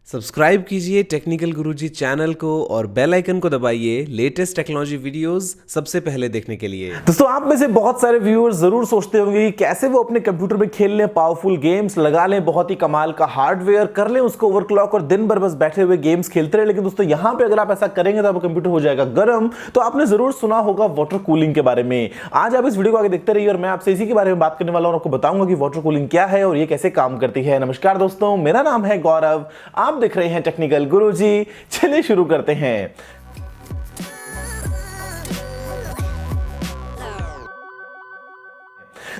Subscribe कीजिए technical गुरुजी channel को और बेल आइकन को दबाइए लेटेस्ट टेक्नोलॉजी वीडियोस सबसे पहले देखने के लिए। दोस्तों, आप में से बहुत सारे व्यूअर्स जरूर सोचते होंगे कि कैसे वो अपने कंप्यूटर में खेल लें पावरफुल गेम्स, लगा लें बहुत ही कमाल का हार्डवेयर, कर लें उसको ओवरक्लॉक और दिन भर बस बैठे हुए गेम्स खेलते रहे। लेकिन दोस्तों, यहां पे अगर आप ऐसा करेंगे तो आपका कंप्यूटर हो जाएगा गर्म। तो आपने जरूर सुना होगा वाटर कूलिंग के बारे में। आज आप इस वीडियो को आगे देखते रहिए और मैं आपसे इसी के बारे में बात करने वाला हूं और आपको बताऊंगा कि वाटर कूलिंग क्या है और ये कैसे काम करती है। नमस्कार दोस्तों, मेरा नाम है गौरव, आप देख रहे हैं टेक्निकल गुरुजी। चलिए शुरू करते हैं।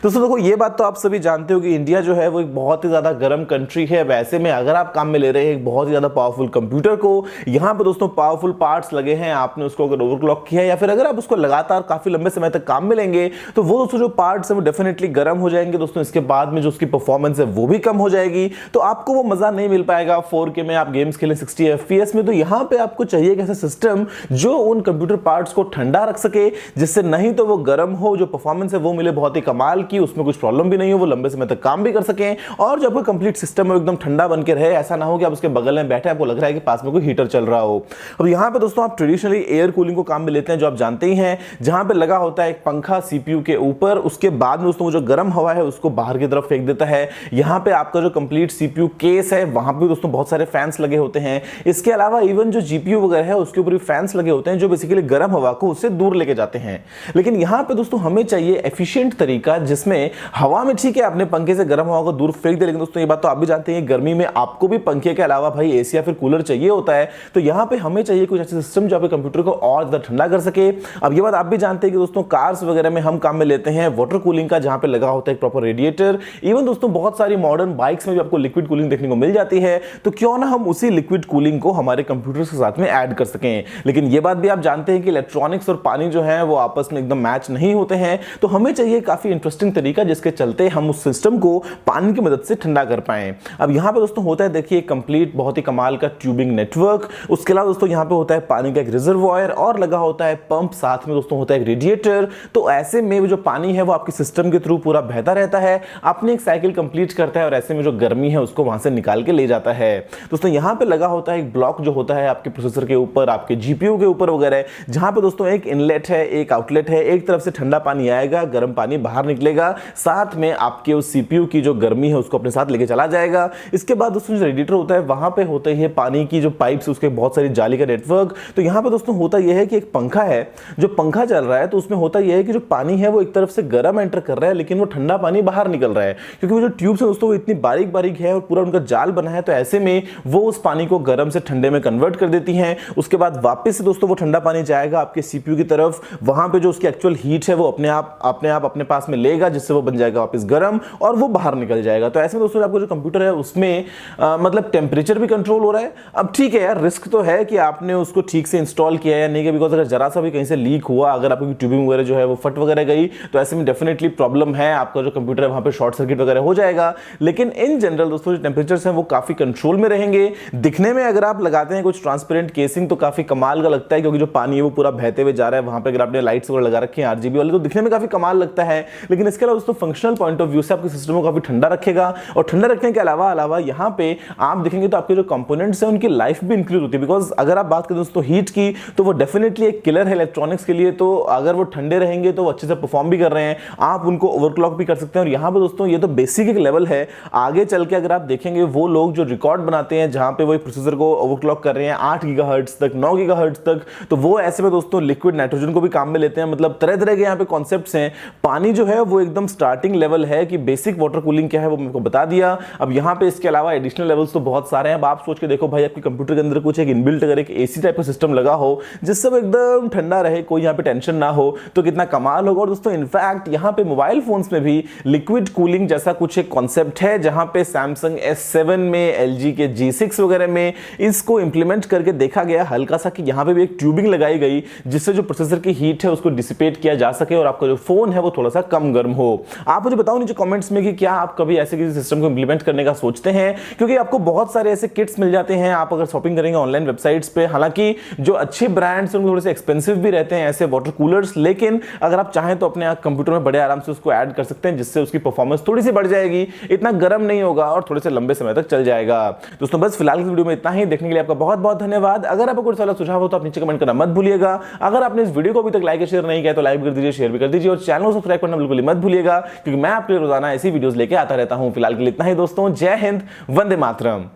दोस्तों देखो, ये बात तो आप सभी जानते हो कि इंडिया जो है वो एक बहुत ही ज्यादा गर्म कंट्री है। वैसे में अगर आप काम में ले रहे हैं एक बहुत ही ज्यादा पावरफुल कंप्यूटर को, यहाँ पे दोस्तों पावरफुल पार्ट्स लगे हैं, आपने उसको अगर ओवरक्लॉक किया है या फिर अगर आप उसको लगातार काफी लंबे समय तक काम में लेंगे तो वो दोस्तों जो पार्ट्स है वो डेफिनेटली गर्म हो जाएंगे। दोस्तों इसके बाद में जो उसकी परफॉर्मेंस है वो भी कम हो जाएगी, तो आपको वो मजा नहीं मिल पाएगा 4K में आप गेम्स खेलें 60 FPS में। तो यहाँ पे आपको चाहिए एक ऐसा सिस्टम जो उन कंप्यूटर पार्ट्स को ठंडा रख सके, जिससे नहीं तो वो गर्म हो, जो परफॉर्मेंस है वो मिले बहुत ही कमाल की, उसमें कुछ प्रॉब्लम भी नहीं हो, वो लंबे समय तक काम भी कर सकें और जब कोई कंप्लीट सिस्टम एकदम ठंडा बन के रहे। ऐसा ना हो कि आप उसके बगल में बैठे आपको लग रहा है कि पास में कोई हीटर चल रहा हो। अब यहाँ पे दोस्तों आप ट्रेडिशनली एयर कूलिंग को काम में लेते हैं, जो आप जानते ही हैं, जहां पे लगा होता है एक पंखा सीपीयू के ऊपर, उसके बाद में दोस्तों जो गर्म हवा है उसको बाहर की तरफ फेंक देता है। यहाँ पे आपका जो कंप्लीट सीपीयू केस है वहां पे दोस्तों बहुत सारे फैंस लगे होते हैं। इसके अलावा इवन जो जीपीयू वगैरह है उसके ऊपर भी फैंस लगे होते हैं जो बेसिकली गर्म हवा को उससे दूर लेके जाते हैं। लेकिन यहाँ पे दोस्तों हमें चाहिए एफिशिएंट तरीका जिसमें हवा में ठीक है अपने पंखे से गर्म हवा को दूर फेंक दे, लेकिन दोस्तों ये बात तो आप भी जानते हैं गर्मी में आपको भी पंखे के अलावा भाई एसी या फिर कूलर चाहिए होता है। तो यहाँ पे हमें चाहिए कुछ ऐसा सिस्टम जो आपके कंप्यूटर को और ज्यादा ठंडा कर सके। अब ये बात आप भी जानते हैं कि दोस्तों कार्स वगैरह में हम काम में लेते हैं वाटर कूलिंग का, जहां पे लगा होता है एक प्रॉपर रेडिएटर। इवन दोस्तों बहुत सारी मॉडर्न बाइक्स में भी आपको लिक्विड कूलिंग देखने को मिल जाती है। तो क्यों ना हम उसी लिक्विड कूलिंग को हमारे कंप्यूटर के साथ में ऐड कर सकें। लेकिन ये बात भी आप जानते हैं कि इलेक्ट्रॉनिक्स और पानी जो है वो आपस में एकदम मैच नहीं होते हैं। तो हमें चाहिए काफी इंटरेस्टिंग तरीका जिसके चलते हम उस सिस्टम को पानी की मदद से ठंडा कर पाएं। अब यहां पे दोस्तों होता है, देखिए कंप्लीट बहुत ही कमाल का ट्यूबिंग नेटवर्क। उसके अलावा दोस्तों यहां पे होता है पानी का एक रिजर्वॉयर और लगा होता है पंप, साथ में दोस्तों होता है एक रेडिएटर। तो ऐसे में वो जो पानी है वो आपके सिस्टम के थ्रू पूरा बहता रहता है, अपनी एक साइकिल कंप्लीट करता है और ऐसे में जो गर्मी है उसको वहां से निकाल के ले जाता है। दोस्तों यहां पे लगा होता है एक ब्लॉक जो होता है आपके प्रोसेसर के ऊपर, आपके जीपीयू के ऊपर वगैरह, जहां पे दोस्तों एक इनलेट है, एक आउटलेट है। एक तरफ से ठंडा पानी आएगा, गर्म पानी बाहर निकलेगा, साथ में आपके उस सीपीयू की जो गर्मी है उसको अपने साथ लेके चला जाएगा। इसके बाद दोस्तों जो रेडिएटर होता है वहां पे होते हैं पानी की जो पाइप्स, उसके बहुत सारी जाली का नेटवर्क। तो यहां पे दोस्तों होता यह है कि एक पंखा है, जो पंखा चल रहा है तो उसमें होता यह है कि जो पानी है वो एक तरफ से गर्म एंटर कर रहा है लेकिन वो ठंडा पानी बाहर निकल रहा है, क्योंकि वो जो ट्यूब्स है दोस्तों वो इतनी बारीक बारीक है और पूरा उनका जाल बना है। तो ऐसे में वो उस पानी को गर्म से ठंडे में कन्वर्ट कर देती हैं। उसके बाद वापस से दोस्तों वो ठंडा पानी जाएगा आपके सीपीयू की तरफ, वहां पे जो उसकी एक्चुअल हीट है वो अपने आप अपने पास में लेगा, जिससे वो बन जाएगा वापस गर्म और वो बाहर निकल जाएगा। तो ऐसे में दोस्तों आपको जो कंप्यूटर है उसमें मतलब टेम्परेचर भी कंट्रोल हो रहा है। अब ठीक है यार, रिस्क तो है कि आपने उसको ठीक से इंस्टॉल किया या नहीं किया, बिकॉज अगर जरा सा भी कहीं से लीक हुआ, अगर आपकी ट्यूबिंग वगैरह जो है वो फट वगैरह गई तो ऐसे में डेफिनेटली प्रॉब्लम है, आपका जो कंप्यूटर है वहां पे शॉर्ट सर्किट वगैरह हो जाएगा। लेकिन इन जनरल दोस्तों जो टेम्परेचर्स हैं वो काफी कंट्रोल में रहेंगे। दिखने में अगर आप लगाते हैं कुछ ट्रांसपेरेंट केसिंग तो काफी कमाल का लगता है, क्योंकि जो पानी है वो पूरा बहते हुए जा रहा है। वहां पे अगर आपने लाइट्स वगैरह लगा रखी हैं RGB वाले तो दिखने में काफी कमाल लगता है। लेकिन इसके अलावा दोस्तों फंक्शनल पॉइंट ऑफ व्यू से आपके सिस्टम को काफी ठंडा रखेगा। और ठंडा रखने के अलावा यहाँ पे आप देखेंगे तो आपके जो कंपोनेंट्स हैं उनकी लाइफ भी इंक्रीज होती है। बिकॉज अगर आप बात करें दोस्तों हीट की तो वो डेफिनेटली एक किलर है इलेक्ट्रॉनिक्स के लिए। तो अगर वो ठंडे रहेंगे तो वो अच्छे से परफॉर्म भी कर रहे हैं, आप उनको ओवरक्लॉक भी कर सकते हैं। और यहाँ पे दोस्तों ये तो बेसिक एक लेवल है। आगे चल के अगर आप देखेंगे वो लोग जो रिकॉर्ड बनाते हैं जहां पे वो प्रोसेसर को ओवरक्लॉक कर रहे हैं 8 गीगाहर्ट्ज तक, 9 गीगाहर्ट्ज तक, तो वो ऐसे में दोस्तों लिक्विड नाइट्रोजन को भी काम में लेते हैं। मतलब तरह तरह के यहाँ पे कॉन्सेप्ट्स हैं। पानी जो है वो एकदम स्टार्टिंग लेवल है कि बेसिक वाटर कूलिंग क्या है वो मेरे को बता दिया। अब यहाँ पे इसके अलावा एडिशनल लेवल्स तो बहुत सारे हैं। अब आप सोच के देखो भाई, आपके कंप्यूटर के अंदर कुछ एक इनबिल्ट अगर एक एसी टाइप का सिस्टम लगा हो जिससे वो एकदम ठंडा रहे, कोई यहाँ पे टेंशन ना हो, तो कितना कमाल होगा। और दोस्तों इनफैक्ट यहाँ पे मोबाइल फोन्स में भी लिक्विड कूलिंग जैसा कुछ एक कॉन्सेप्ट है, जहां पे सैमसंग S7 में, LG के G6 वगैरह में इसको इंप्लीमेंट करके देखा गया हल्का सा कि यहाँ पे भी एक ट्यूबिंग लगाई गई जिससे जो प्रोसेसर की हीट है उसको डिसिपेट किया जा सके और आपका जो फोन है वो थोड़ा सा कम गर्म हो। आप मुझे बताओ नीचे कमेंट्स में कि क्या आप कभी ऐसे किसी सिस्टम को इंप्लीमेंट करने का सोचते हैं, क्योंकि आपको बहुत सारे ऐसे किट्स मिल जाते हैं आप अगर शॉपिंग करेंगे ऑनलाइन वेबसाइट्स पे। हालांकि जो अच्छे ब्रांड्स हैं थोड़े से एक्सपेंसिव भी रहते हैं ऐसे वाटर कूलर्स, लेकिन अगर आप चाहें तो अपने कंप्यूटर में बड़े आराम से उसको ऐड कर सकते हैं, जिससे उसकी परफॉर्मेंस थोड़ी सी बढ़ जाएगी, इतना गर्म नहीं होगा और थोड़े से लंबे समय तक चल जाएगा। दोस्तों बस फिलहाल की वीडियो में इतना ही। देखने के लिए आपका बहुत बहुत धन्यवाद। अगर आपको कोई सवाल सुझाव हो तो आप नीचे कमेंट करना मत भूलिएगा। अगर आपने इस वीडियो को अभी तक लाइक और शेयर नहीं किया तो लाइक भी कर दीजिए, शेयर भी कर दीजिए और चैनल को सब्सक्राइब करना बिल्कुल मत भूलिएगा, क्योंकि मैं आपके लिए रोजाना ऐसी वीडियोस लेके आता रहता हूं। फिलहाल के लिए इतना ही दोस्तों, जय हिंद, वंदे मातरम।